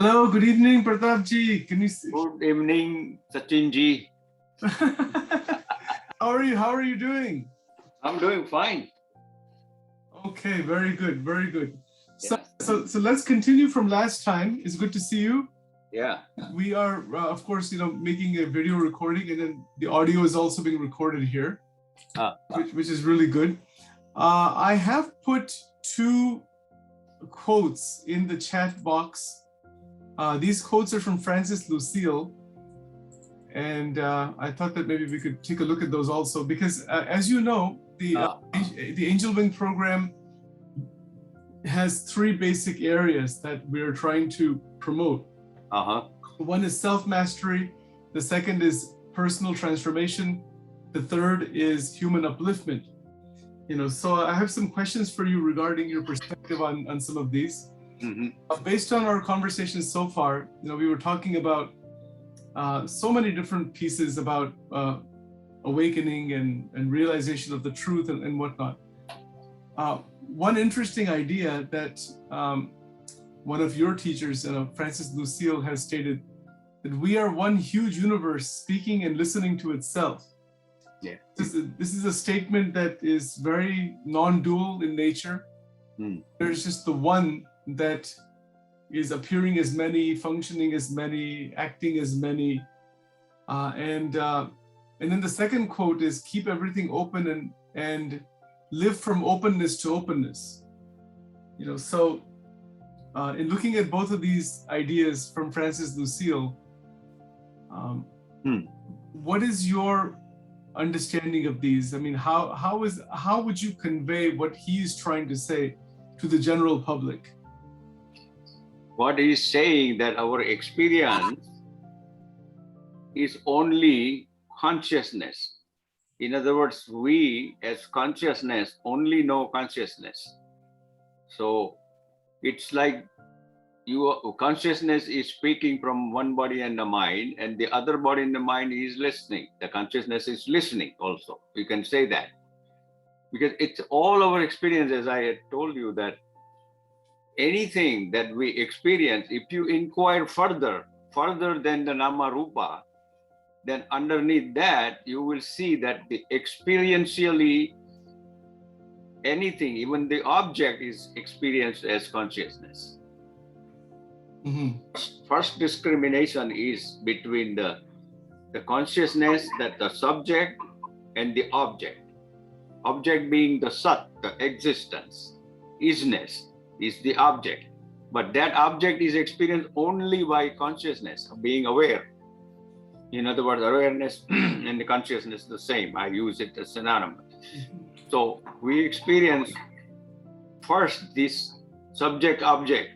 Hello, good evening, Pratap ji. Can you see? Good evening, Sachin ji. How are you? How are you doing? I'm doing fine. Okay, very good, very good. Yeah. So let's continue from last time. It's good to see you. Yeah. We are, of course, making a video recording, and then the audio is also being recorded here, which is really good. I have put two quotes in the chat box. These quotes are from Francis Lucille, and I thought that maybe we could take a look at those also, because as you know, the Angel Wing program has three basic areas that we're trying to promote. One is self-mastery, the second is personal transformation, the third is human upliftment. So I have some questions for you regarding your perspective on some of these. Based on our conversations so far, we were talking about so many different pieces about awakening and realization of the truth and whatnot. One interesting idea that one of your teachers, Francis Lucille, has stated, that we are one huge universe speaking and listening to itself. Yeah. This is a statement that is very non-dual in nature. There's just the one that is appearing as many, functioning as many, acting as many. And then the second quote is, keep everything open and live from openness to openness. So in looking at both of these ideas from Francis Lucille, what is your understanding of these? I mean, how would you convey what he's trying to say to the general public? What he's saying, that our experience is only consciousness. In other words, we as consciousness only know consciousness. So it's like your consciousness is speaking from one body and the mind, and the other body and the mind is listening. The consciousness is listening also. You can say that. Because it's all our experience, as I had told you, that anything that we experience, if you inquire further than the Nama Rupa, then underneath that, you will see that the experientially anything, even the object, is experienced as consciousness. First discrimination is between the consciousness, that the subject, and the object. Object being the Sat, the existence, isness is the object. But that object is experienced only by consciousness, being aware. In other words, awareness and the consciousness the same. I use it as synonymous. So we experience first this subject-object.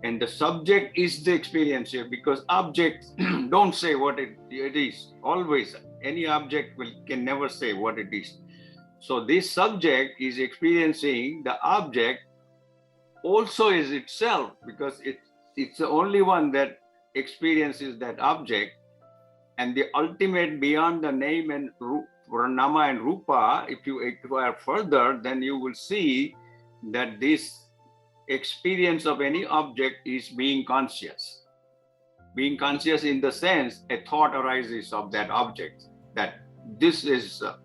And the subject is the experiencer, because objects don't say what it is. Always, any object can never say what it is. So this subject is experiencing the object also is itself, because it's the only one that experiences that object. And the ultimate, beyond the name and Nama and Rupa, if you inquire further, then you will see that this experience of any object is being conscious. Being conscious in the sense a thought arises of that object, that this is a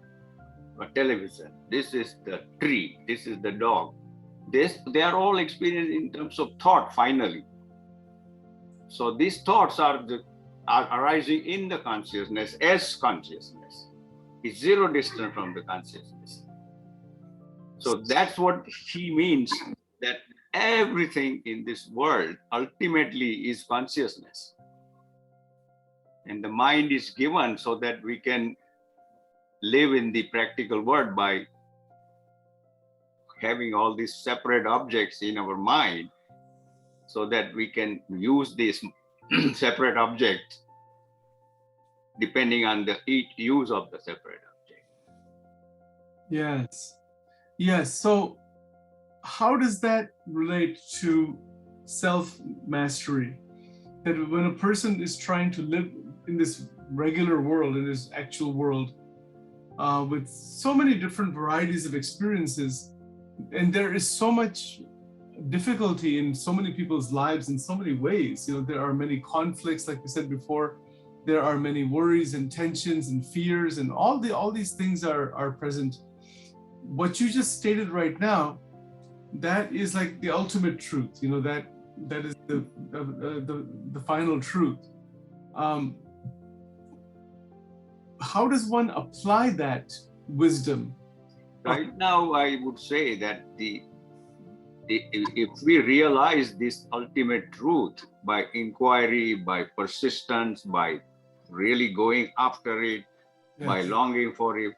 television, this is the tree, this is the dog. They are all experienced in terms of thought finally. So these thoughts are arising in the consciousness as consciousness. It's zero distance from the consciousness. So that's what he means, that everything in this world ultimately is consciousness. And the mind is given so that we can live in the practical world by having all these separate objects in our mind, so that we can use these separate objects depending on the use of the separate object. Yes. So how does that relate to self-mastery? That when a person is trying to live in this regular world, in this actual world, with so many different varieties of experiences, and there is so much difficulty in so many people's lives in so many ways. There are many conflicts, like we said before. There are many worries and tensions and fears, and all these things are present. What you just stated right now, that is like the ultimate truth. That is the final truth. How does one apply that wisdom? Right now, I would say that if we realize this ultimate truth by inquiry, by persistence, by really going after it, by longing for it,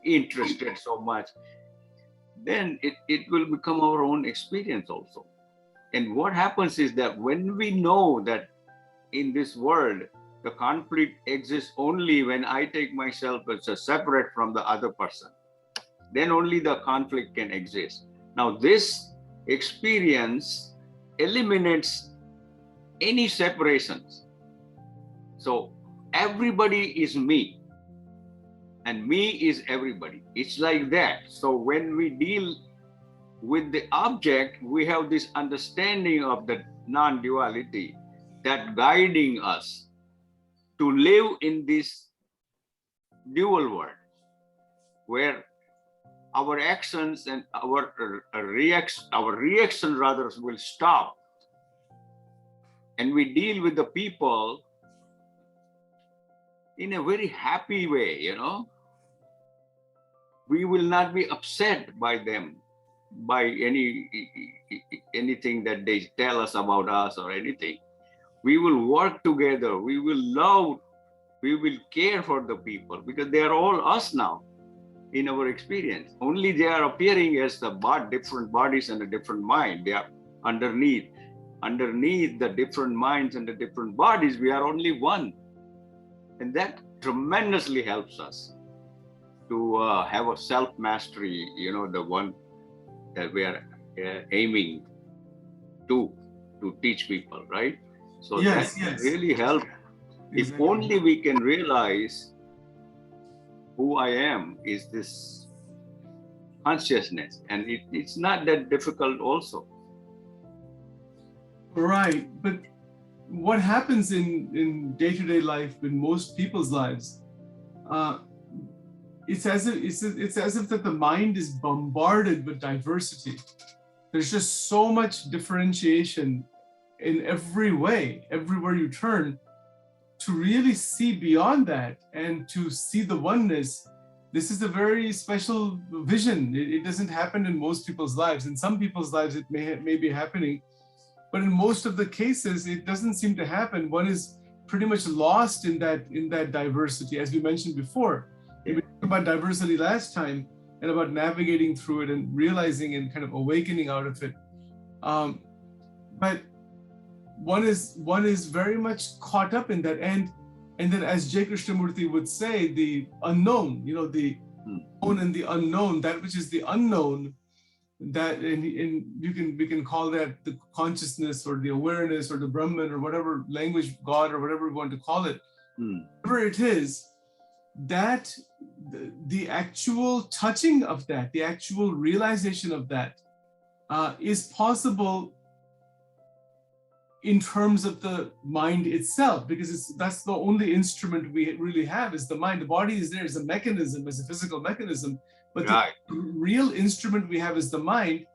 interested so much, then it will become our own experience also. And what happens is that when we know that in this world, the conflict exists only when I take myself as a separate from the other person, then only the conflict can exist. Now, this experience eliminates any separations. So everybody is me, and me is everybody. It's like that. So when we deal with the object, we have this understanding of the non-duality that guiding us to live in this dual world, where our actions and our reaction rather will stop, and we deal with the people in a very happy way. We will not be upset by them, by anything that they tell us about us or anything. We will work together, we will love, we will care for the people, because they are all us now in our experience. Only they are appearing as the different bodies and a different mind. They are underneath the different minds and the different bodies, we are only one. And that tremendously helps us to have a self-mastery, the one that we are aiming to teach people, right? So that really helps. Exactly. If only we can realize who I am is this consciousness, and it's not that difficult also. Right, but what happens in day-to-day life, in most people's lives, it's as if that the mind is bombarded with diversity. There's just so much differentiation in every way, everywhere you turn. To really see beyond that and to see the oneness, this is a very special vision. It doesn't happen in most people's lives. In some people's lives, it may be happening, but in most of the cases, it doesn't seem to happen. One is pretty much lost in that diversity, as we mentioned before. We talked about diversity last time and about navigating through it and realizing and kind of awakening out of it. But one is very much caught up in that, and then, as J. Krishnamurti would say, the unknown, the known and the unknown, that which is the unknown, that and we can call that the consciousness or the awareness or the Brahman or whatever language, God or whatever we want to call it, whatever it is, that the actual touching of that, the actual realization of that is possible in terms of the mind itself, because that's the only instrument we really have is the mind. The body is there as a mechanism, as a physical mechanism, but the real instrument we have is the mind,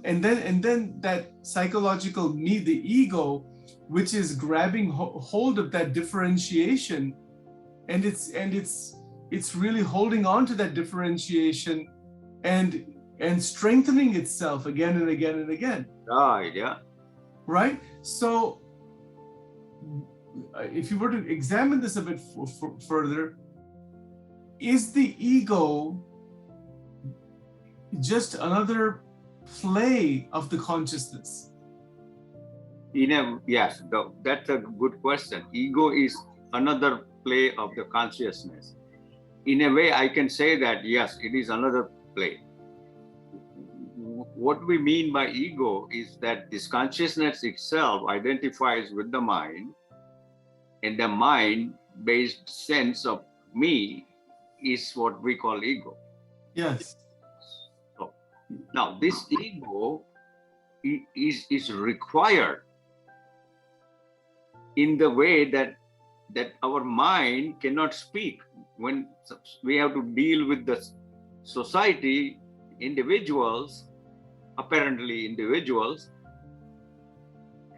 and then that psychological me, the ego, which is grabbing hold of that differentiation, and it's really holding on to that differentiation and strengthening itself again and again and again. Right? So if you were to examine this a bit further, is the ego just another play of the consciousness? Yes, that's a good question. Ego is another play of the consciousness. In a way, I can say that, yes, it is another play. What we mean by ego is that this consciousness itself identifies with the mind, and the mind-based sense of me is what we call ego. Yes. So now this ego is required in the way that our mind cannot speak. When we have to deal with the society, individuals, apparently individuals,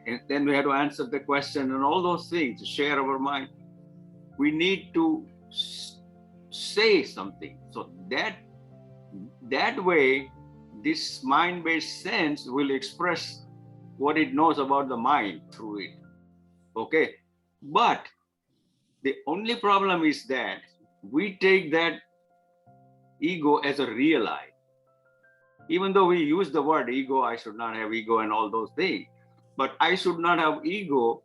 and then we have to answer the question and all those things, share our mind. We need to say something. So that way, this mind-based sense will express what it knows about the mind through it. Okay, but the only problem is that we take that ego as a real I. Even though we use the word ego, I should not have ego and all those things, but I should not have ego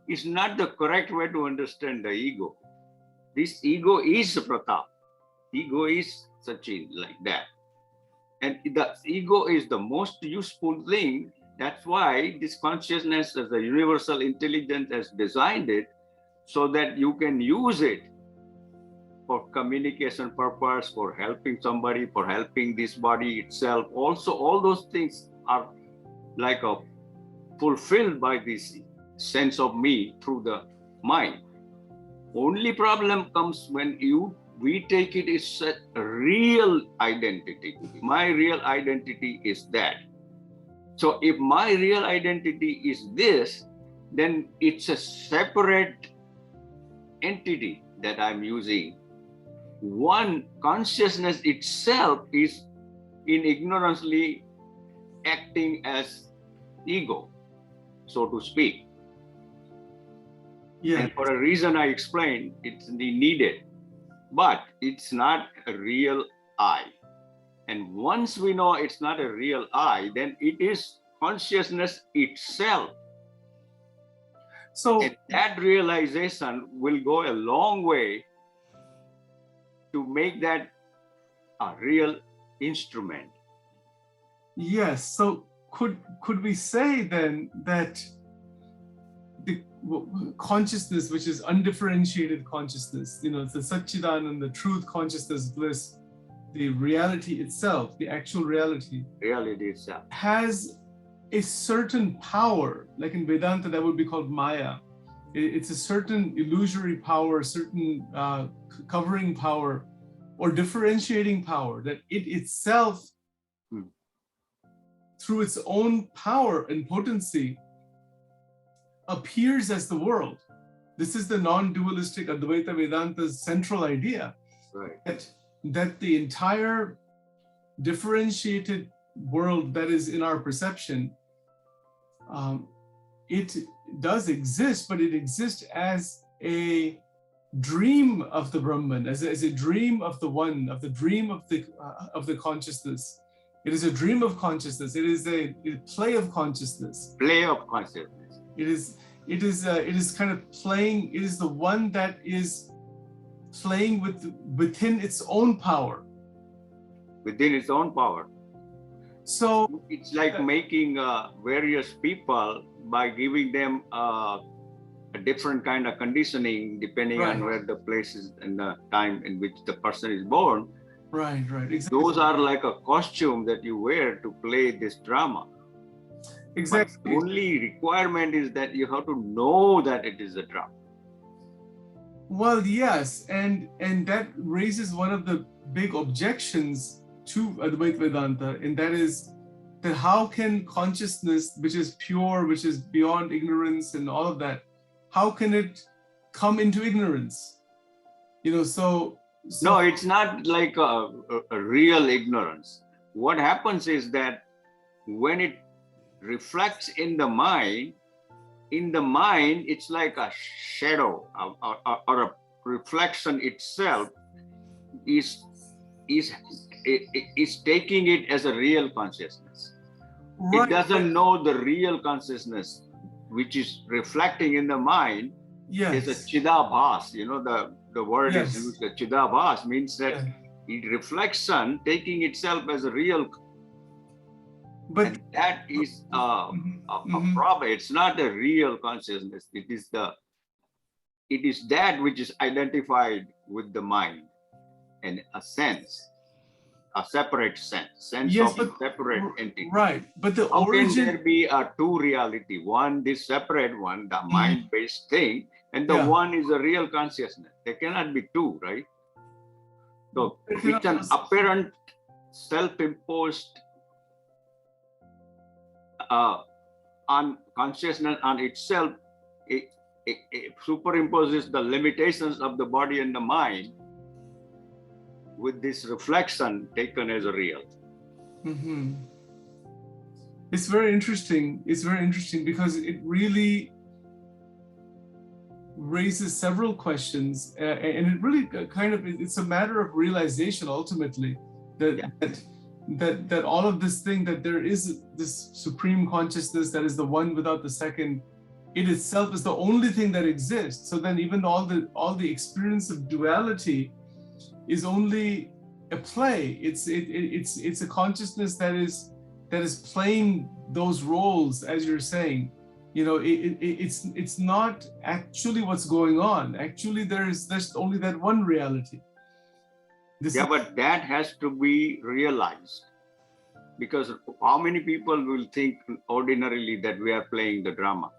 is not the correct way to understand the ego. This ego is Pratap. Ego is Sachin, like that. And the ego is the most useful thing. That's why this consciousness as a universal intelligence has designed it so that you can use it for communication purpose, for helping somebody, for helping this body itself. Also, all those things are like fulfilled by this sense of me through the mind. Only problem comes when we take it as a real identity. My real identity is that. So if my real identity is this, then it's a separate entity that I'm using. One consciousness itself is in ignorantly acting as ego, so to speak. Yeah. And for a reason I explained, it's needed, but it's not a real I. And once we know it's not a real I, then it is consciousness itself. So and that realization will go a long way to make that a real instrument. yes, so could we say then that the consciousness, which is undifferentiated consciousness, the Satchidananda, the truth, consciousness, bliss, the reality itself, the actual reality Itself has a certain power, like in Vedanta that would be called Maya. It's a certain illusory power, certain covering power or differentiating power that it itself, through its own power and potency, appears as the world. This is the non-dualistic Advaita Vedanta's central idea, right. that the entire differentiated world that is in our perception, it does exist, but it exists as a dream of the Brahman, as a dream of the One, of the dream of the consciousness. It is a dream of consciousness. It is a play of consciousness. Play of consciousness. It is kind of playing. It is the one that is playing within its own power. Within its own power. So it's like making various people by giving them a different kind of conditioning depending on where the place is and the time in which the person is born. Right, exactly. Those are like a costume that you wear to play this drama. Exactly. But the only requirement is that you have to know that it is a drama. Well, yes, and that raises one of the big objections to Advaita Vedanta, and that is that how can consciousness, which is pure, which is beyond ignorance and all of that, how can it come into ignorance? So no, it's not like a real ignorance. What happens is that when it reflects in the mind, it's like a shadow or a reflection itself is taking it as a real consciousness. Right. It doesn't know the real consciousness, which is reflecting in the mind. Yes. It's a chidabhas. The word is used. The chidabhas means that it reflection taking itself as a real. But that is a problem. It's not a real consciousness. It is that which is identified with the mind in a sense. a separate sense Yes, of but a separate entity. right. But the How can there origin, be a two reality? One, this separate one, the mind-based thing, and the yeah. one is a real consciousness. There cannot be two, right? So There it's cannot an be- apparent self-imposed on consciousness on itself. It superimposes the limitations of the body and the mind with this reflection taken as a real. Mhm. It's very interesting. It's very interesting because it really raises several questions, and it really kind of, it's a matter of realization ultimately that all of this thing, that there is this supreme consciousness that is the one without the second, it itself is the only thing that exists. So then even all the experience of duality is only a play. It's a consciousness that is playing those roles, as you're saying. You know, it's not actually what's going on. Actually, there's only that one reality. But that has to be realized, because how many people will think ordinarily that we are playing the drama?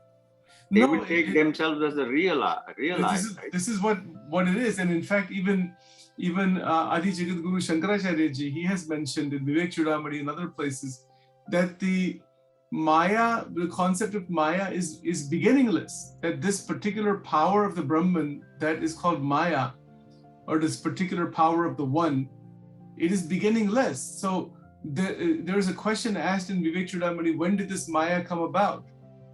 They will take themselves as the realized. This is what it is. And in fact, even Adi Jagadguru Shankaracharya ji, he has mentioned in Vivek Chudamani and other places that the Maya, the concept of Maya is beginningless, that this particular power of the Brahman that is called Maya, or this particular power of the one, it is beginningless. So there's a question asked in Vivek Chudamani, when did this Maya come about?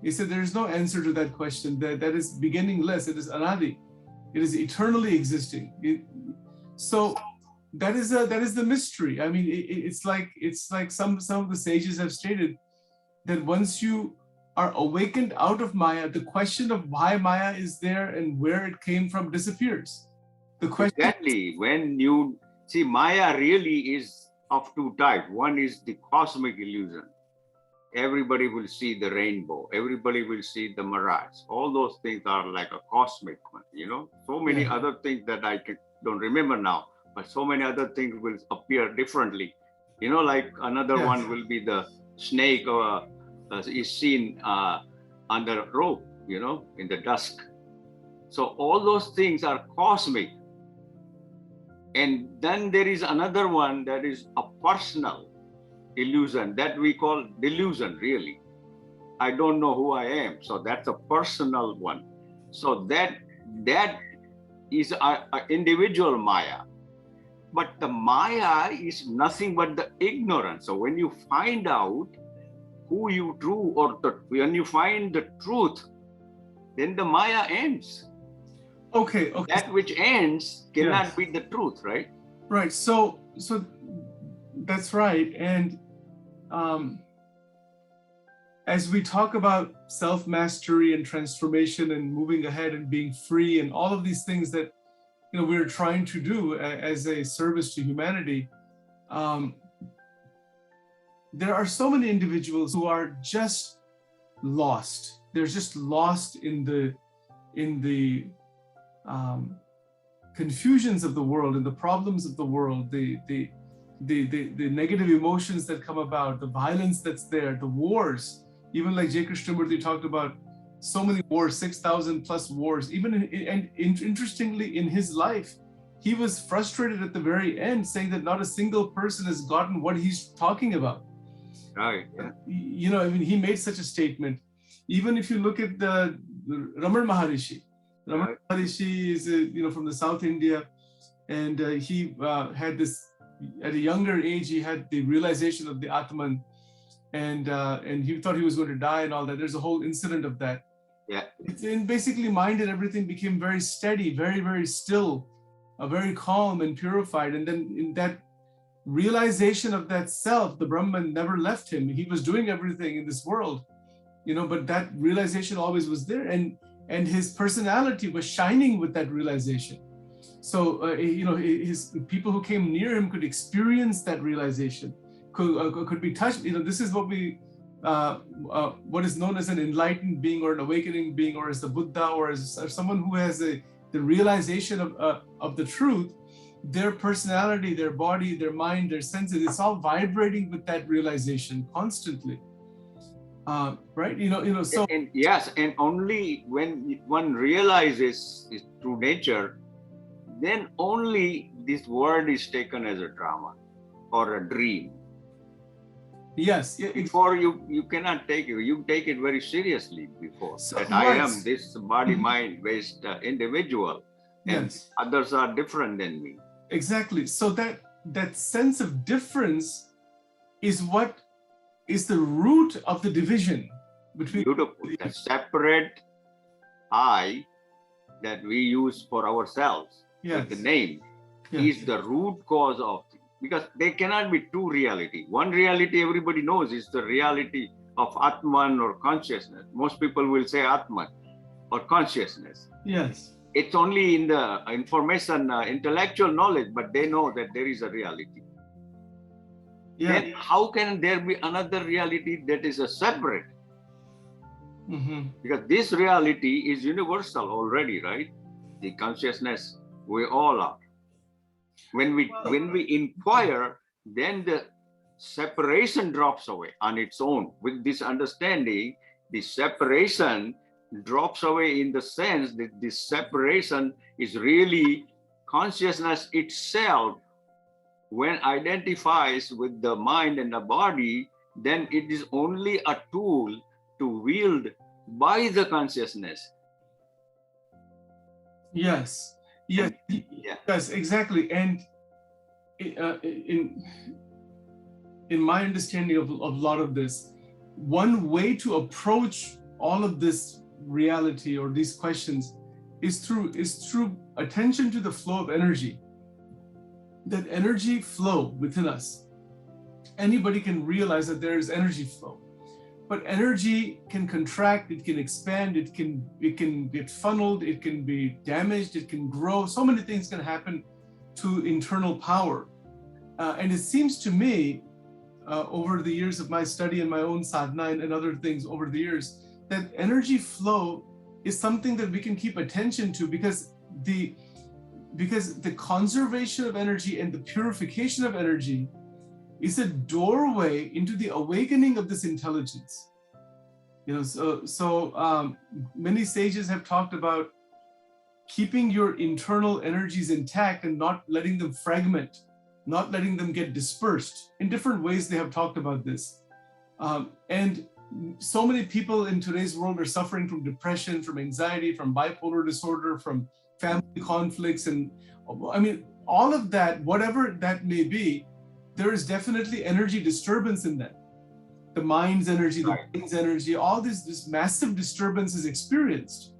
He said there is no answer to that question. That is beginningless. It is anadi. It is eternally existing. So that is the mystery. I mean, it's like some of the sages have stated that once you are awakened out of Maya, the question of why Maya is there and where it came from disappears. The question exactly, when you see, Maya really is of two types. One is the cosmic illusion. Everybody will see the rainbow. Everybody will see the mirage. All those things are like a cosmic one, you know. So many other things that I don't remember now, but so many other things will appear differently. You know, like another one will be the snake is seen on the rope, you know, in the dusk. So all those things are cosmic. And then there is another one that is a personal illusion that we call delusion, really. I don't know who I am. So that's a personal one. So that is an individual Maya. But the Maya is nothing but the ignorance. So when you find out who you true, or when you find the truth, then the Maya ends. Okay. That which ends cannot be the truth, right? Right. So that's right. And as we talk about self-mastery and transformation and moving ahead and being free and all of these things that, you know, we're trying to do as a service to humanity, there are so many individuals who are just lost. They're just lost in the confusions of the world and the problems of the world, the negative emotions that come about, the violence that's there, the wars. Even like J. Krishnamurti talked about, so many wars, 6,000 plus wars. And interestingly, in his life, he was frustrated at the very end, saying that not a single person has gotten what he's talking about. Right. You know, I mean, he made such a statement. Even if you look at the Ramana Maharishi, Ramana Maharishi is from the South India, and he had this, at a younger age, he had the realization of the Atman, and he thought he was going to die and all that. There's a whole incident of that. Yeah. And basically, mind and everything became very steady, very, very still, very calm and purified. And then in that realization of that self, the Brahman never left him. He was doing everything in this world, but that realization always was there, and his personality was shining with that realization. So his people who came near him could experience that realization, could be touched. This is what we what is known as an enlightened being or an awakening being, or as the Buddha, or as someone who has the realization of the truth. their personality, their body, their mind, their senses, it's all vibrating with that realization constantly. Right? So and yes, and only when one realizes its true nature, then only this world is taken as a drama or a dream. yes, Before you cannot take it. You take it very seriously before that I am this body mind based individual, and yes, others are different than me. Exactly. So that sense of difference is what is the root of the division between. Beautiful. The separate I that we use for ourselves with the name is the root cause of it, because there cannot be two reality. One reality everybody knows is the reality of Atman or consciousness. Most people will say Atman or consciousness. Yes. It's only in the information, intellectual knowledge, but they know that there is a reality. Yeah. Then how can there be another reality that is a separate? Because this reality is universal already, right? The consciousness, we all are. When we inquire, then the separation drops away on its own. With this understanding, the separation drops away in the sense that this separation is really consciousness itself. When identifies with the mind and the body, then it is only a tool to wield by the consciousness. Yes. Yes. Yes. Exactly. And in my understanding of a lot of this, one way to approach all of this reality or these questions is through attention to the flow of energy. That energy flow within us. Anybody can realize that there is energy flow, but energy can contract, it can expand, it can get funneled, it can be damaged, it can grow. So many things can happen to internal power. And it seems to me, over the years of my study and my own sadhana and other things over the years, that energy flow is something that we can keep attention to, because the conservation of energy and the purification of energy is a doorway into the awakening of this intelligence. So many sages have talked about keeping your internal energies intact and not letting them fragment, not letting them get dispersed. In different ways they have talked about this. And so many people in today's world are suffering from depression, from anxiety, from bipolar disorder, from family conflicts, and I mean, all of that, whatever that may be, there is definitely energy disturbance in that. The mind's energy, the brain's energy, all this massive disturbance is experienced.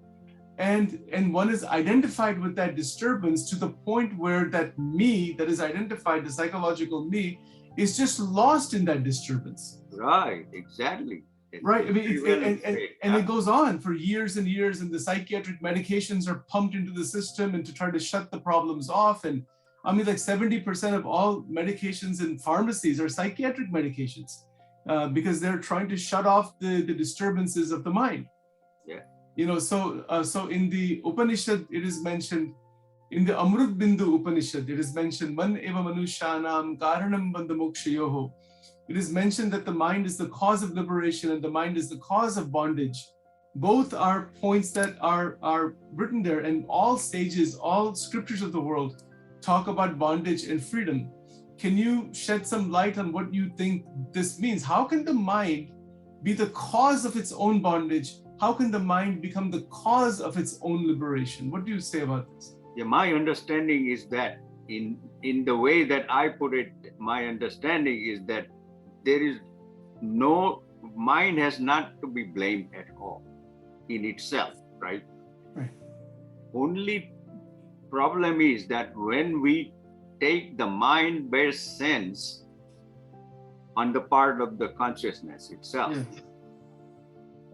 And one is identified with that disturbance to the point where that me that is identified, the psychological me, is just lost in that disturbance. Right, exactly. Right. I mean, and it goes on for years and years, and the psychiatric medications are pumped into the system and to try to shut the problems off. And I mean, like 70% of all medications in pharmacies are psychiatric medications because they're trying to shut off the disturbances of the mind. Yeah. So in the Upanishad, it is mentioned, in the Amrut Bindu Upanishad, it is mentioned, Man eva manushanam karanam bandhamokshayoho. It is mentioned that the mind is the cause of liberation and the mind is the cause of bondage. Both are points that are written there, and all sages, all scriptures of the world talk about bondage and freedom. Can you shed some light on what you think this means? How can the mind be the cause of its own bondage? How can the mind become the cause of its own liberation? What do you say about this? Yeah, my understanding is that in the way that I put it, my understanding is that there is no, mind has not to be blamed at all in itself, right? Right. Only problem is that when we take the mind-based sense on the part of the consciousness itself,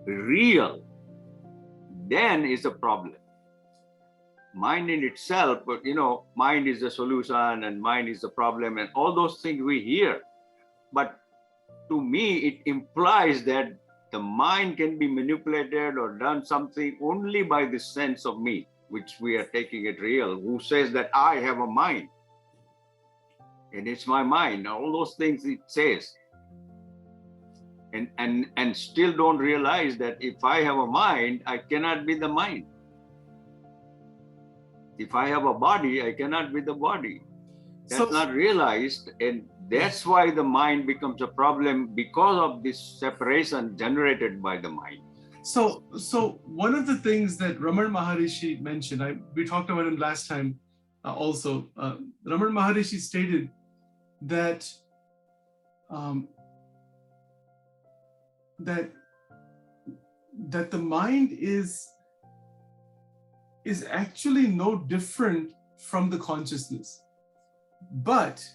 real, then is a problem. Mind in itself, but mind is the solution and mind is the problem and all those things we hear. But to me, it implies that the mind can be manipulated or done something only by the sense of me, which we are taking it real, who says that I have a mind. and it's my mind. All those things it says. And still don't realize that if I have a mind, I cannot be the mind. If I have a body, I cannot be the body. That's not realized, and that's why the mind becomes a problem, because of this separation generated by the mind. So one of the things that Ramana Maharishi mentioned, we talked about him last time also. Ramana Maharishi stated that that the mind is actually no different from the consciousness, but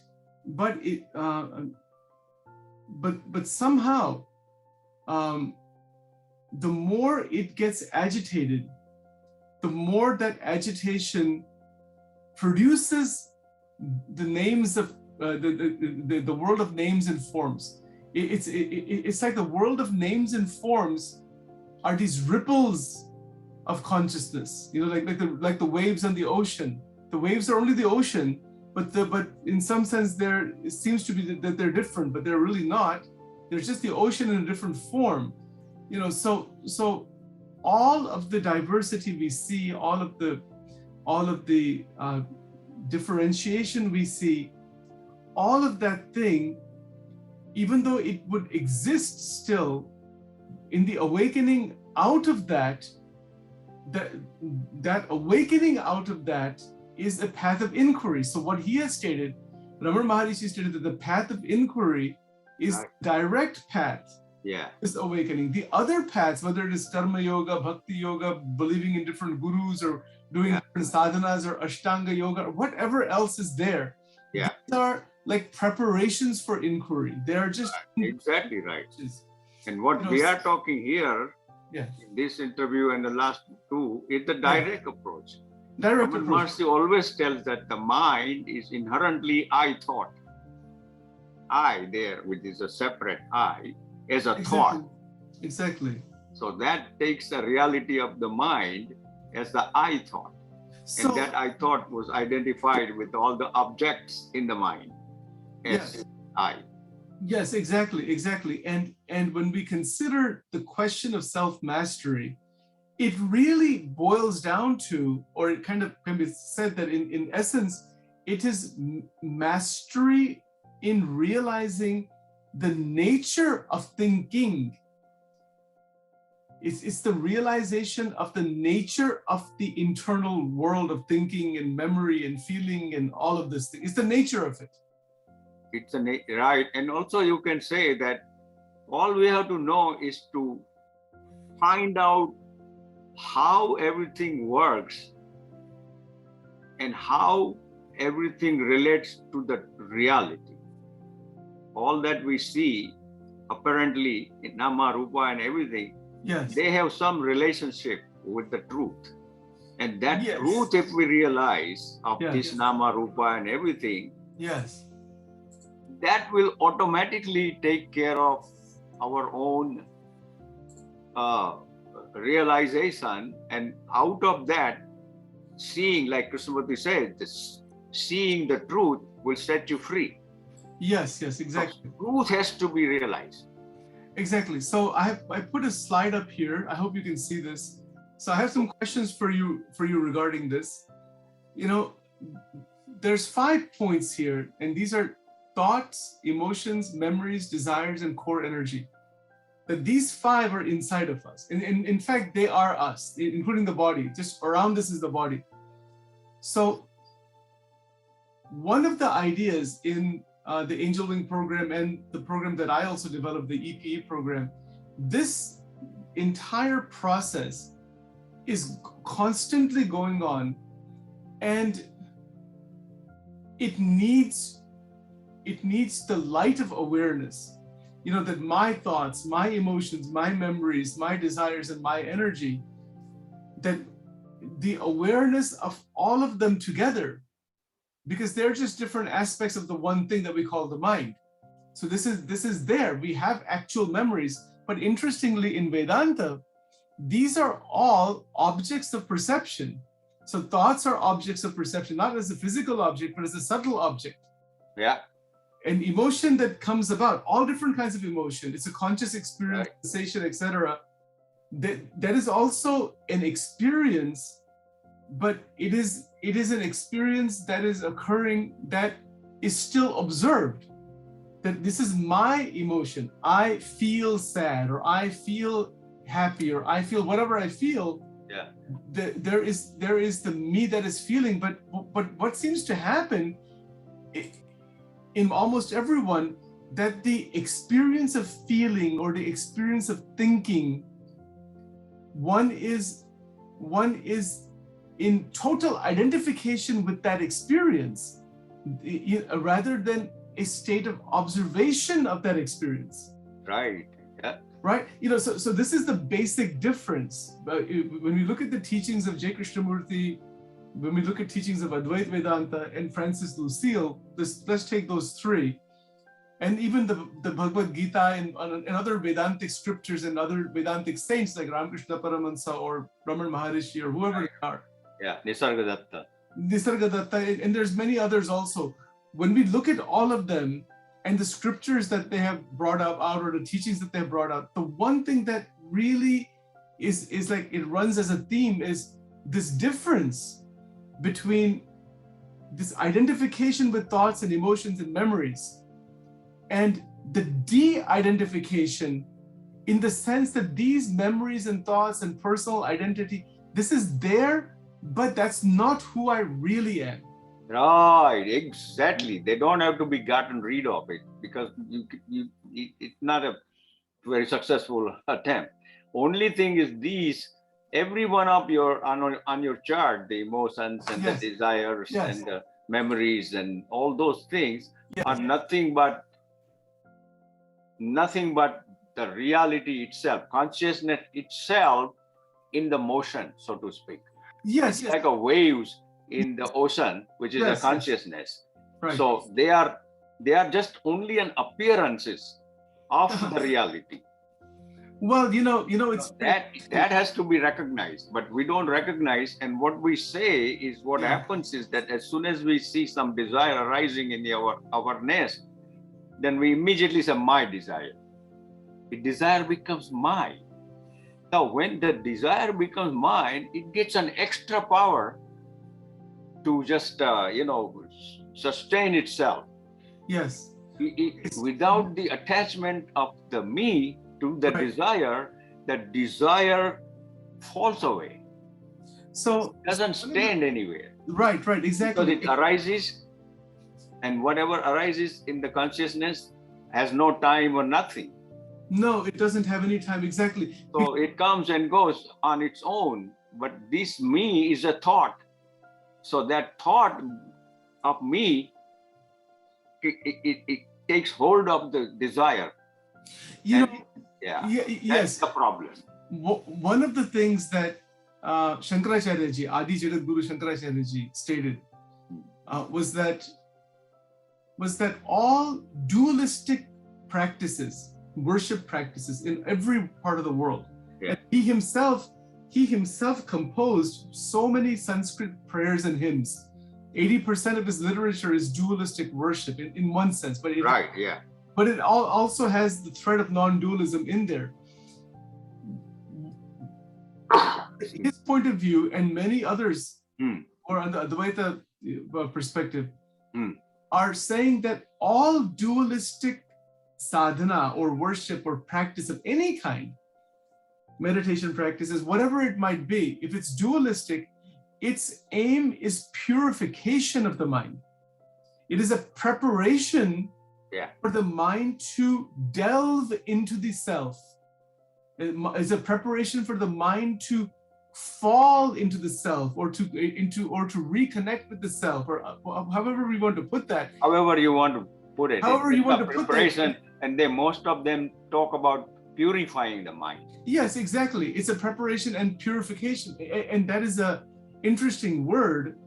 somehow the more it gets agitated, the more that agitation produces the names of the world of names and forms. It's like the world of names and forms are these ripples of consciousness, like the waves on the ocean. The waves are only the ocean, but in some sense it seems to be that they're different, but they're really not. There's just the ocean in a different form. So all of the diversity we see, all of the differentiation we see, all of that thing, even though it would exist still, in the awakening out of that awakening out of that is a path of inquiry. So what he has stated, Ramana Maharishi stated that the path of inquiry is direct path. Yeah. This awakening. The other paths, whether it is karma yoga, bhakti yoga, believing in different gurus, or doing different sadhanas, or ashtanga yoga, or whatever else is there, these are like preparations for inquiry. They are just exactly right. And what we are talking here in this interview and the last two is the direct approach. Direct approach. Maharishi always tells that the mind is inherently I thought. I there, which is a separate I, as a thought. Exactly. So that takes the reality of the mind as the I thought. So, and that I thought was identified with all the objects in the mind as I. Yes, exactly. And when we consider the question of self-mastery, it really boils down to, or it kind of can be said that in essence, it is mastery in realizing the nature of thinking. It's the realization of the nature of the internal world of thinking and memory and feeling and all of this thing. It's the nature of it. It's right. And also you can say that all we have to know is to find out how everything works and how everything relates to the reality. All that we see apparently in Nama, Rupa and everything, they have some relationship with the truth. And that truth, if we realize of this Nama, Rupa and everything, that will automatically take care of our own realization. And out of that, seeing, like Krishnamurti said, seeing the truth will set you free. Yes, exactly. So truth has to be realized. Exactly. So I put a slide up here. I hope you can see this. So I have some questions for you regarding this. There's 5 points here, and these are thoughts, emotions, memories, desires, and core energy. That these 5 are inside of us. And in fact, they are us, including the body. Just around this is the body. So one of the ideas in the Angel Wing program and the program that I also developed, the EPE program, this entire process is constantly going on, and it needs the light of awareness, that my thoughts, my emotions, my memories, my desires, and my energy, that the awareness of all of them together, because they're just different aspects of the one thing that we call the mind. So this is there. We have actual memories, but interestingly in Vedanta, these are all objects of perception. So thoughts are objects of perception, not as a physical object, but as a subtle object. Yeah. An emotion that comes about, all different kinds of emotion. It's a conscious experience, Right. sensation, etc. That is also an experience, but it is an experience that is occurring, that is still observed. That this is my emotion. I feel sad, or I feel happy, or I feel whatever I feel. Yeah. There is the me that is feeling, but what seems to happen in almost everyone, that the experience of feeling or the experience of thinking, one is in total identification with that experience, rather than a state of observation of that experience. Right. Yeah. Right? So this is the basic difference. When we look at the teachings of J. Krishnamurti, when we look at teachings of Advaita Vedanta and Francis Lucille, let's take those three. And even the Bhagavad Gita and other Vedantic scriptures and other Vedantic saints like Ramakrishna Paramahansa or Brahman Maharishi or whoever they are. Yeah, Nisargadatta. Nisargadatta, and there's many others also. When we look at all of them and the scriptures that they have brought out, or the teachings that they have brought out, the one thing that really is like it runs as a theme is this difference between this identification with thoughts and emotions and memories, and the de-identification, in the sense that these memories and thoughts and personal identity, this is there, but that's not who I really am. Right, exactly. They don't have to be gotten rid of it, because it's not a very successful attempt. Only thing is these, every one of your on your chart, the emotions and Yes. the desires Yes. and the memories and all those things Yes. are nothing but the reality itself, consciousness itself in the motion, so to speak. Yes, It's yes. like a waves in the ocean, which is Yes, a consciousness. Right. So they are just only an appearances of the reality. Well, it's That has to be recognized, but we don't recognize. And what we say is, what Yeah. happens is that as soon as we see some desire arising in our awareness, then we immediately say, my desire. The desire becomes mine. Now, when the desire becomes mine, it gets an extra power to just sustain itself. Yes. Without the attachment of the me to the Right. desire, the desire falls away. So It doesn't stand anywhere. Right, exactly. Because it arises, and whatever arises in the consciousness has no time or nothing. No, it doesn't have any time, exactly. So it comes and goes on its own. But this me is a thought. So that thought of me, it takes hold of the desire. You And know, that's yes. the problem. One of the things that Shankaracharya ji, Adi Jagat Guru Shankaracharya ji stated was that all dualistic practices, worship practices in every part of the world, and he himself composed so many Sanskrit prayers and hymns. 80% of his literature is dualistic worship in one sense, but but it also has the thread of non-dualism in there. His point of view, and many others or on the Advaita perspective, are saying that all dualistic sadhana or worship or practice of any kind, meditation practices, whatever it might be, if it's dualistic, its aim is purification of the mind. It is a preparation for the mind to delve into the self. It's a preparation for the mind to fall into the self, or to reconnect with the self, or however we want to put that. However you want to put it. However you want to put that. And most of them talk about purifying the mind. Yes, exactly. It's a preparation and purification, and that is a interesting word,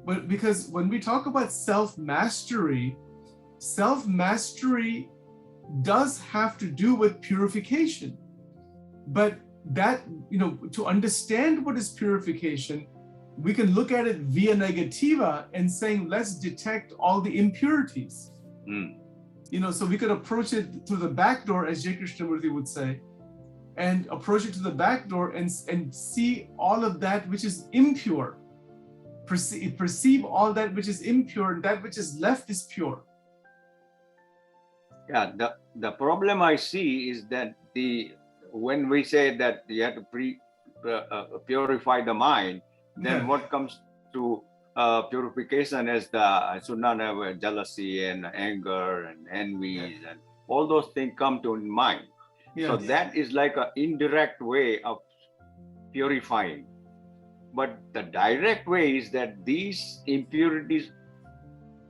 but because when we talk about self-mastery does have to do with purification. But that, to understand what is purification, we can look at it via negativa and saying, let's detect all the impurities. You know, so we could approach it through the back door, as J. Krishnamurti would say, and approach it to the back door and see all of that which is impure. Perceive all that which is impure, and that which is left is pure. Yeah, the problem I see is that when we say that you have to purify the mind, then what comes to purification is the sunana, jealousy and anger and envy, and all those things come to mind. So that is like an indirect way of purifying. But the direct way is that these impurities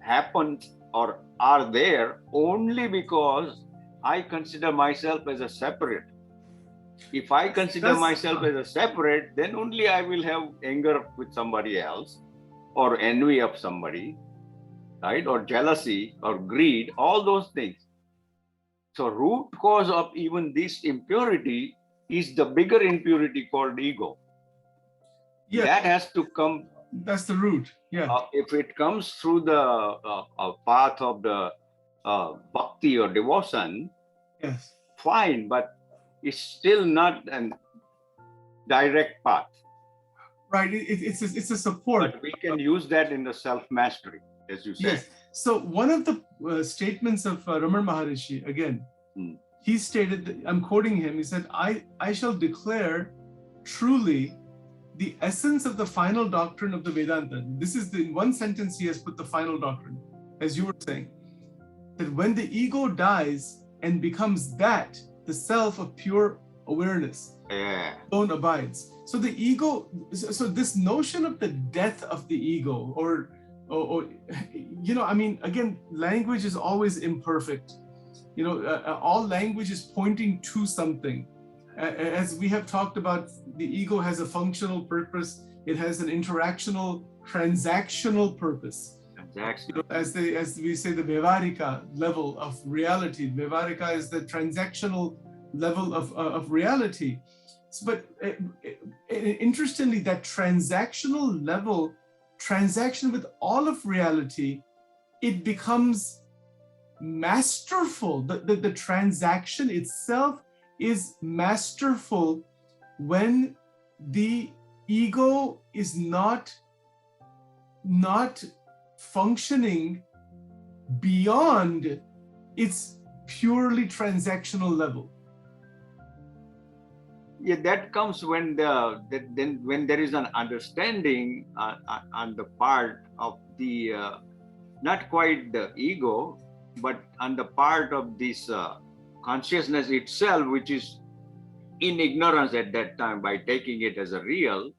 happen or are there only because I consider myself as a separate. If I consider myself as a separate, then only I will have anger with somebody else, or envy of somebody, right? Or jealousy or greed, all those things. So root cause of even this impurity is the bigger impurity called ego. Yeah. That has to come. That's the root. Yeah. If it comes through the path of the bhakti or devotion, yes, fine, but it's still not a direct path. Right. It's a support. But we can use that in the self-mastery, as you said. Yes. So one of the statements of Ramana Maharishi, again, he stated, that, I'm quoting him, he said, I shall declare truly the essence of the final doctrine of the Vedanta. This is in one sentence he has put the final doctrine, as you were saying, that when the ego dies and becomes that, the self of pure awareness, alone abides. So the ego, so this notion of the death of the ego, or you know, I mean, again, language is always imperfect. You know, all language is pointing to something. As we have talked about, the ego has a functional purpose. It has an interactional, transactional purpose. You know, as we say, the Vyavarika level of reality. Vyavarika is the transactional level of reality. But interestingly, that transactional level, transaction with all of reality, it becomes masterful. The transaction itself is masterful when the ego is not functioning beyond its purely transactional level. Yeah, that comes when when there is an understanding on the part of the not quite the ego, but on the part of this consciousness itself, which is in ignorance at that time, by taking it as a real,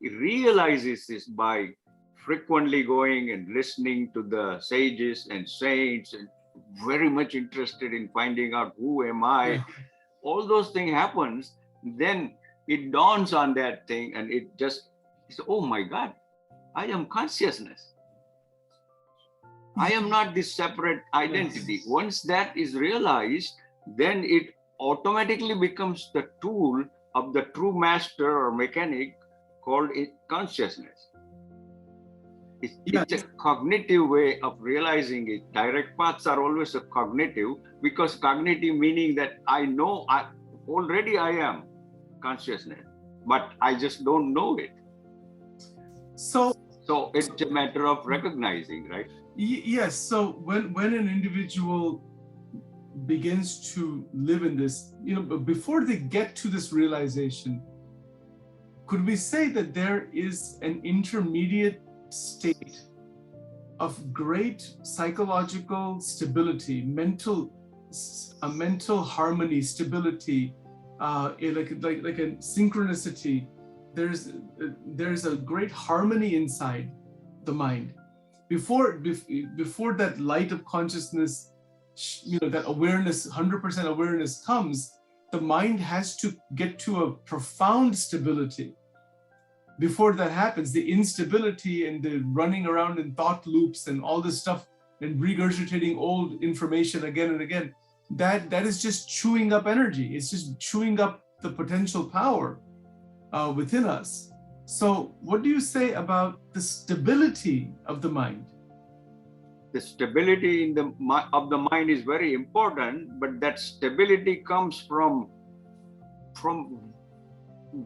it realizes this by frequently going and listening to the sages and saints, and very much interested in finding out who am I. All those things happens. Then it dawns on that thing, and it just is, oh my God, I am consciousness. I am not this separate identity. Yes. Once that is realized, then it automatically becomes the tool of the true master or mechanic called consciousness. It's a cognitive way of realizing it. Direct paths are always a cognitive, because cognitive meaning that I know already I am consciousness, but I just don't know it. So it's a matter of recognizing, right? Yes. So when an individual begins to live in this, you know, but before they get to this realization, could we say that there is an intermediate state of great psychological stability, mental harmony, stability, like a synchronicity? There's a great harmony inside the mind. Before that light of consciousness, you know, that awareness, 100% awareness comes, the mind has to get to a profound stability. Before that happens, the instability and the running around in thought loops and all this stuff and regurgitating old information again and again, that is just chewing up energy. It's just chewing up the potential power within us. So what do you say about the stability of the mind? the stability of the mind is very important, but that stability comes from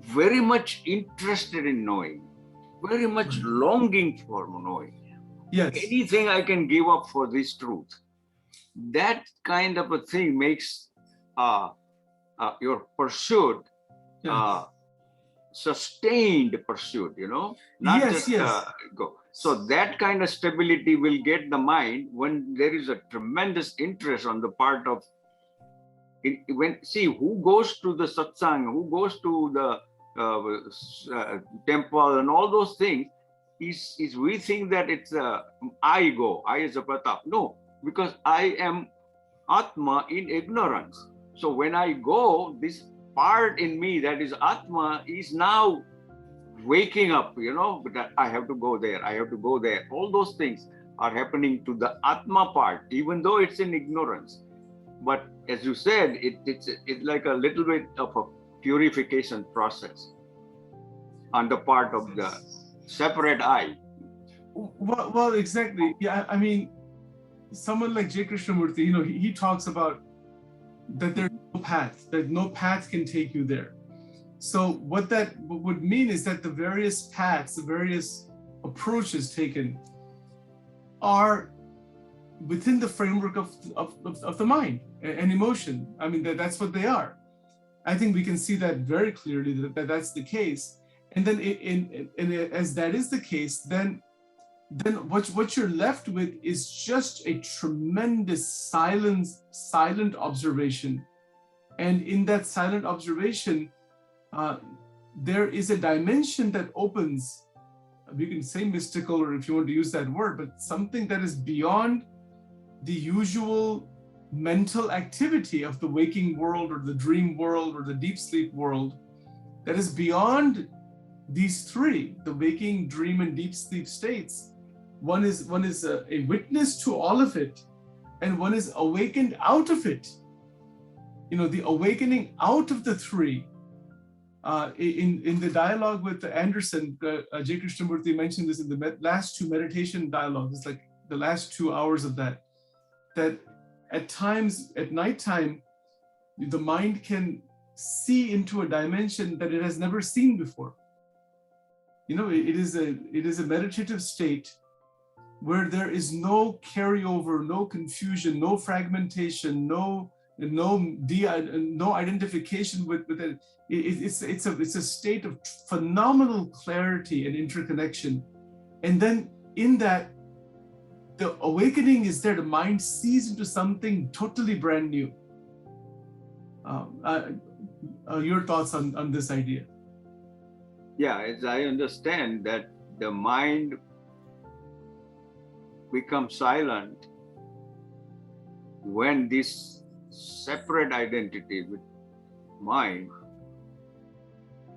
very much interested in knowing, very much longing for knowing. Yes. Anything I can give up for this truth. That kind of a thing makes your pursuit sustained pursuit, not just go. So that kind of stability will get the mind when there is a tremendous interest on the part of who goes to the satsang, who goes to the temple and all those things is we think that it's I go, I is a Pratap. No, because I am Atma in ignorance. So when I go, this part in me that is Atma is now waking up, but I have to go there, I have to go there. All those things are happening to the Atma part, even though it's in ignorance. But as you said, it's like a little bit of a purification process on the part of the separate I. Well, exactly. Yeah, I mean, someone like J. Krishnamurti, he talks about that there's no path, that no path can take you there. So what that would mean is that the various paths, the various approaches taken are within the framework of the mind and emotion. I mean, that's what they are. I think we can see that very clearly that that's the case. And then as that is the case, then what you're left with is just a tremendous silent observation. And in that silent observation, there is a dimension that opens, you can say mystical, or if you want to use that word, but something that is beyond the usual mental activity of the waking world or the dream world or the deep sleep world, that is beyond these three, the waking, dream, and deep sleep states. One is a witness to all of it, and one is awakened out of it. The awakening out of the three. In the dialogue with Anderson, J. Krishnamurti mentioned this in the last two meditation dialogues. It's like the last 2 hours of that at times at nighttime, the mind can see into a dimension that it has never seen before. It is a meditative state where there is no carryover, no confusion, no fragmentation, no identification with it. It's a state of phenomenal clarity and interconnection. And then in that, the awakening is there. The mind sees into something totally brand new. Your thoughts on this idea? Yeah, as I understand that the mind becomes silent when this separate identity with mind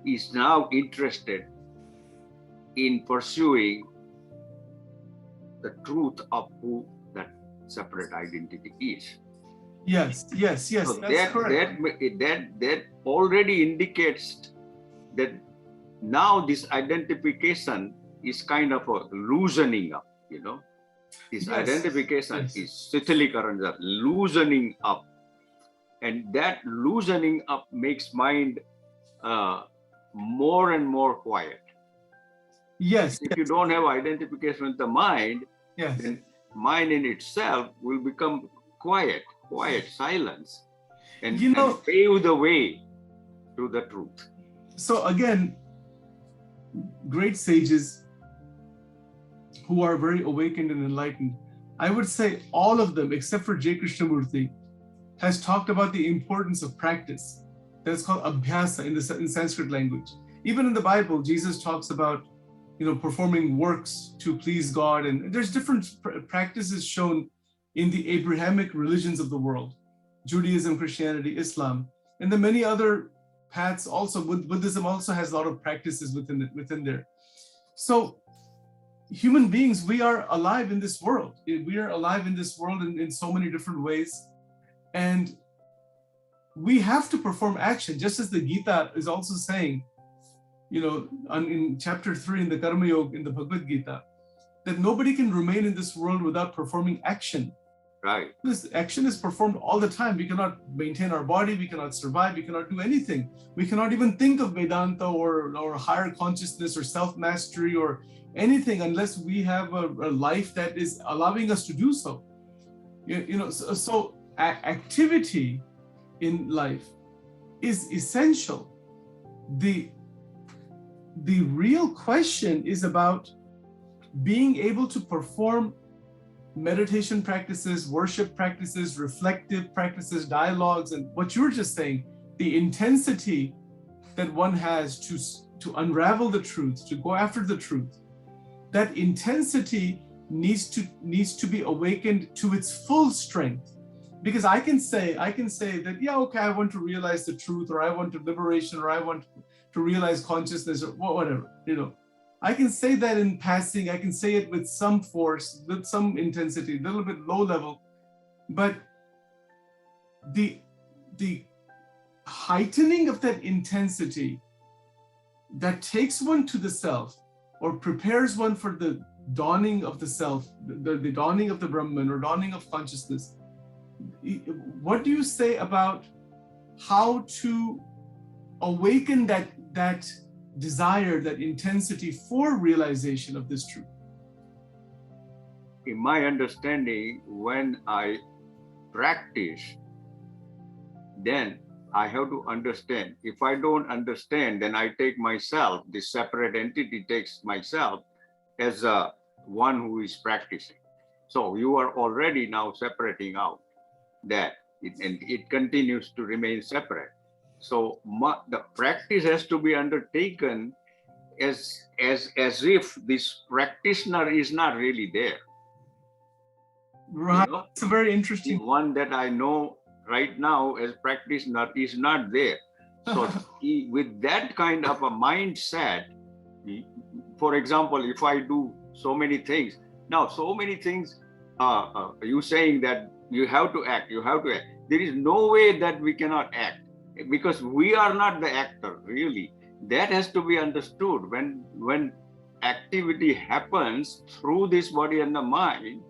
is now interested in pursuing the truth of who that separate identity is. Yes, so that's correct. That already indicates that now this identification is kind of a loosening up, This identification is Sitalikaranja, loosening up. And that loosening up makes mind more and more quiet. Yes. If you don't have identification with the mind, then mind in itself will become quiet, silence, and pave the way to the truth. So again, great sages who are very awakened and enlightened, I would say all of them, except for J. Krishnamurti, has talked about the importance of practice. That's called abhyasa in Sanskrit language. Even in the Bible, Jesus talks about, performing works to please God. And there's different practices shown in the Abrahamic religions of the world, Judaism, Christianity, Islam, and then many other paths also. Buddhism also has a lot of practices within there. So human beings, we are alive in this world. We are alive in this world in so many different ways. And we have to perform action, just as the Gita is also saying, in chapter 3 in the Karma Yoga in the Bhagavad Gita, that nobody can remain in this world without performing action. Right. This action is performed all the time. We cannot maintain our body, we cannot survive, we cannot do anything. We cannot even think of Vedanta or higher consciousness or self-mastery or anything unless we have a life that is allowing us to do so. So activity in life is essential. The real question is about being able to perform meditation practices, worship practices, reflective practices, dialogues, and what you were just saying, the intensity that one has to unravel the truth, to go after the truth, that intensity needs to be awakened to its full strength. Because I can say that, yeah, okay, I want to realize the truth, or I want to liberation, or I want to realize consciousness, or whatever, I can say that in passing. I can say it with some force, with some intensity, a little bit low level, but the heightening of that intensity that takes one to the self, or prepares one for the dawning of the self, the dawning of the Brahman, or dawning of consciousness. What do you say about how to awaken that desire, that intensity for realization of this truth? In my understanding, when I practice, then I have to understand. If I don't understand, then I take myself, this separate entity takes myself as one who is practicing. So you are already now separating out that, and it continues to remain separate. So the practice has to be undertaken as if this practitioner is not really there. Right. It's a very interesting the one that I know right now as practitioner is not there. So with that kind of a mindset, for example, if I do so many things, now so many things, you saying that you have to act, There is no way that we cannot act, because we are not the actor, really. That has to be understood. When activity happens through this body and the mind,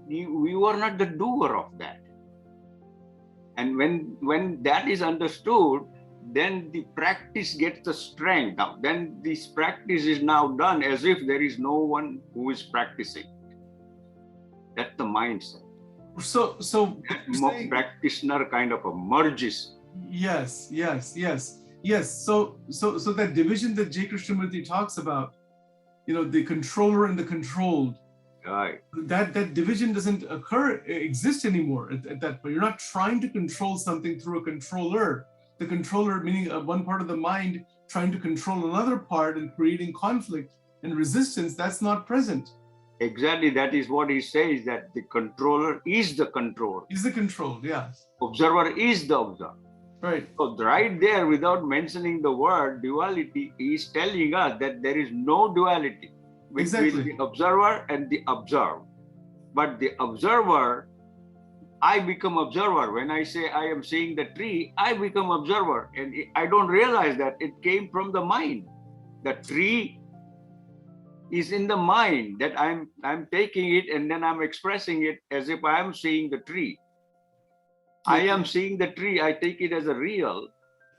you are not the doer of that. And when that is understood, then the practice gets the strength. Now, then this practice is now done as if there is no one who is practicing. That's the mindset. So practitioner kind of a merges. Yes. So that division that J. Krishnamurti talks about, the controller and the controlled, right? That division doesn't exist anymore at that point. You're not trying to control something through a controller. The controller meaning one part of the mind trying to control another part and creating conflict and resistance. That's not present. Exactly, that is what he says, that the controller is the controller. Is the controlled, yes. Observer is the observer. Right. So right there, without mentioning the word duality, he is telling us that there is no duality between the observer and the observed. But the observer, I become observer. When I say I am seeing the tree, I become observer. And I don't realize that it came from the mind. The tree is in the mind, that I'm taking it and then I'm expressing it as if I am seeing the tree. I am seeing the tree, I take it as a real.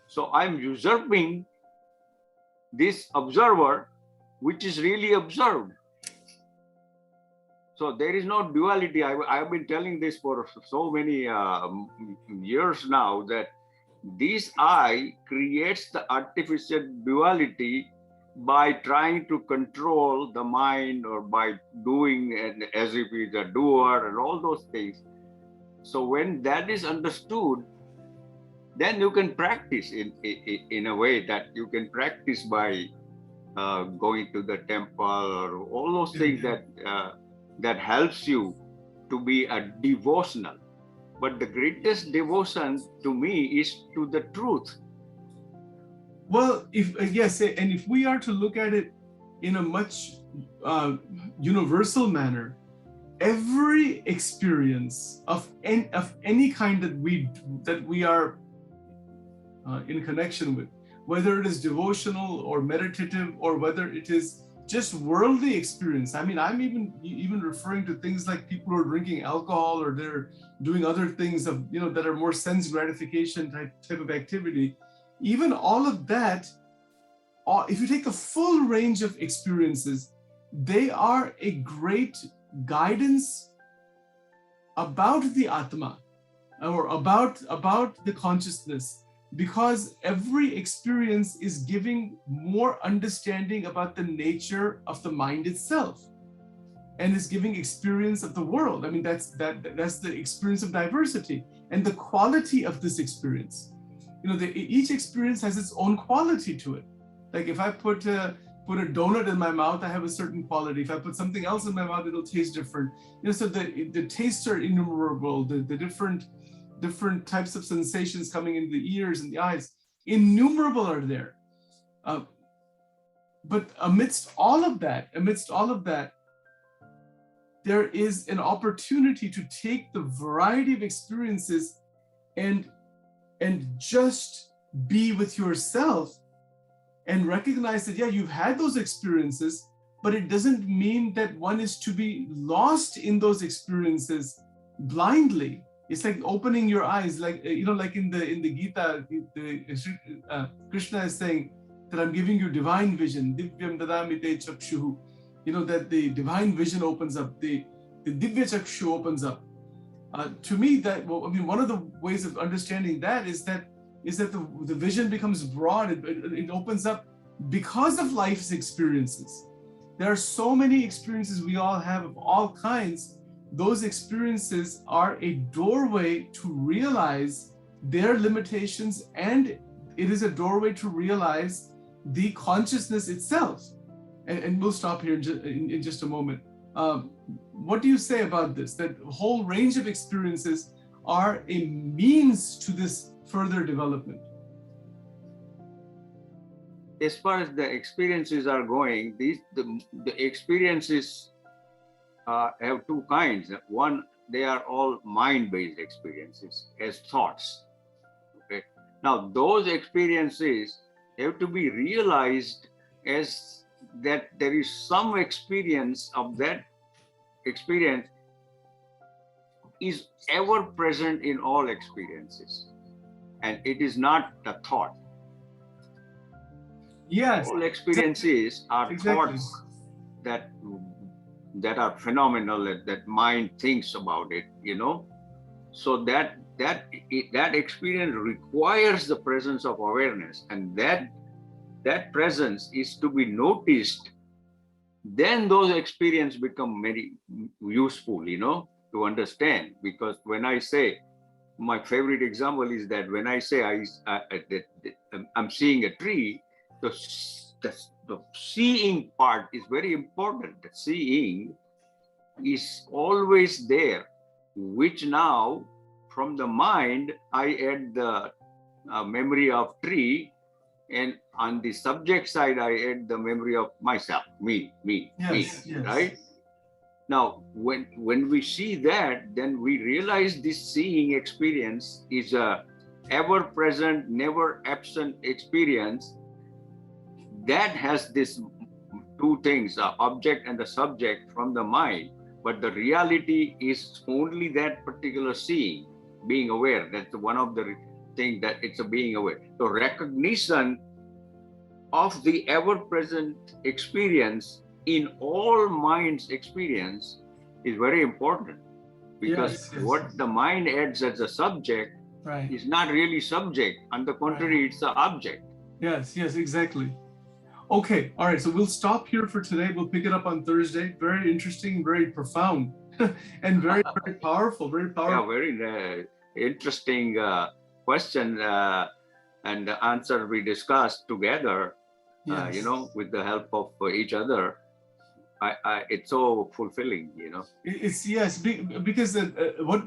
So I'm usurping this observer, which is really observed. So there is no duality. I've been telling this for so many years now, that this I creates the artificial duality by trying to control the mind, or by doing as if it's a doer and all those things. So when that is understood, then you can practice in a way that you can practice by going to the temple, or all those things that helps you to be a devotional. But the greatest devotion to me is to the truth. Well, if we are to look at it in a much universal manner, every experience of any kind that we are in connection with, whether it is devotional or meditative, or whether it is just worldly experience. I mean, I'm even referring to things like people who are drinking alcohol or they're doing other things of, you know, that are more sense gratification type of activity. Even all of that, if you take the full range of experiences, they are a great guidance about the Atma or about the consciousness, because every experience is giving more understanding about the nature of the mind itself and is giving experience of the world. I mean, that's the experience of diversity and the quality of this experience. You know, each experience has its own quality to it. Like if I put a donut in my mouth, I have a certain quality. If I put something else in my mouth, it'll taste different. You know, so the tastes are innumerable. The different types of sensations coming in the ears and the eyes, innumerable are there. But amidst all of that, there is an opportunity to take the variety of experiences and just be with yourself and recognize that, yeah, you've had those experiences, but it doesn't mean that one is to be lost in those experiences blindly. It's like opening your eyes, like, you know, like in the Gita, Krishna is saying that I'm giving you divine vision. Divyam dadamite chakshuhu. You know, that the divine vision opens up, the divya chakshu opens up. To me, one of the ways of understanding that is that the vision becomes broad. It opens up because of life's experiences. There are so many experiences we all have of all kinds. Those experiences are a doorway to realize their limitations, and it is a doorway to realize the consciousness itself. And we'll stop here in just a moment. What do you say about this? That whole range of experiences are a means to this further development? As far as the experiences are going, the experiences have two kinds. One, they are all mind-based experiences as thoughts. Okay. Now, those experiences have to be realized as that there is some experience of that experience is ever present in all experiences, and it is not a thought. Yes. All experiences are exactly. thoughts that are phenomenal, that mind thinks about it, you know. So that experience requires the presence of awareness, and that presence is to be noticed. Then those experiences become very useful, you know, to understand. Because when I say, my favorite example is that when I say I'm seeing a tree, the seeing part is very important. The seeing is always there, which now from the mind I add the memory of tree, and on the subject side I add the memory of myself, me, yes. right? Now when we see that, then we realize this seeing experience is a ever-present, never absent experience that has this two things, the object and the subject from the mind. But the reality is only that particular seeing, being aware. That's one of the things, that it's a being aware. So recognition of the ever-present experience in all mind's experience is very important, because yes. what the mind adds as a subject is not really subject. On the contrary, it's the object. Yes, exactly. Okay, all right, so we'll stop here for today. We'll pick it up on Thursday. Very interesting, very profound, and very powerful, Yeah, very interesting question and the answer we discussed together, you know, with the help of each other. It's so fulfilling, you know. It's because what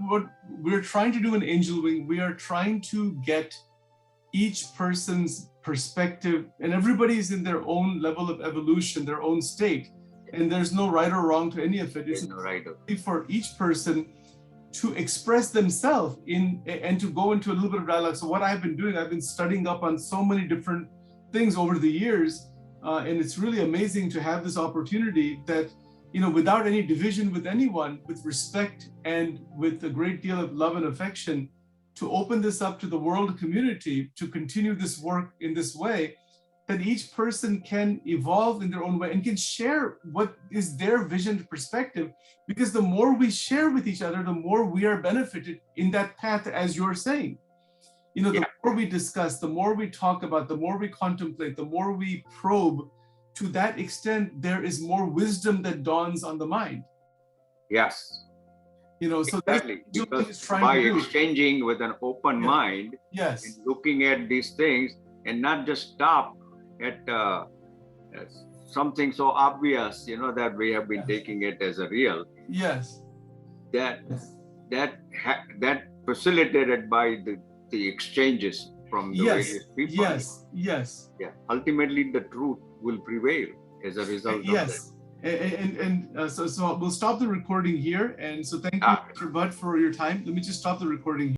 we're trying to do in Angel Wing, we are trying to get each person's perspective, and everybody's in their own level of evolution, their own state, and there's no right or wrong to any of it. It's for each person to express themselves and to go into a little bit of dialogue. So what I've been doing, I've been studying up on so many different things over the years, and it's really amazing to have this opportunity that, without any division with anyone, with respect and with a great deal of love and affection, to open this up to the world community to continue this work in this way, that each person can evolve in their own way and can share what is their vision perspective, because the more we share with each other, the more we are benefited in that path, as you're saying. The more we discuss, the more we talk about, the more we contemplate, the more we probe, to that extent, there is more wisdom that dawns on the mind. Yes. So exactly, because by exchanging with an open mind, yes, and looking at these things and not just stop at something so obvious, that we have been taking it as a real. Yes. That facilitated by the exchanges from the various people. Yes. Yes. Yeah. Ultimately, the truth will prevail as a result of that. So we'll stop the recording here. And so thank you, Mr. Bhatt, for your time. Let me just stop the recording here.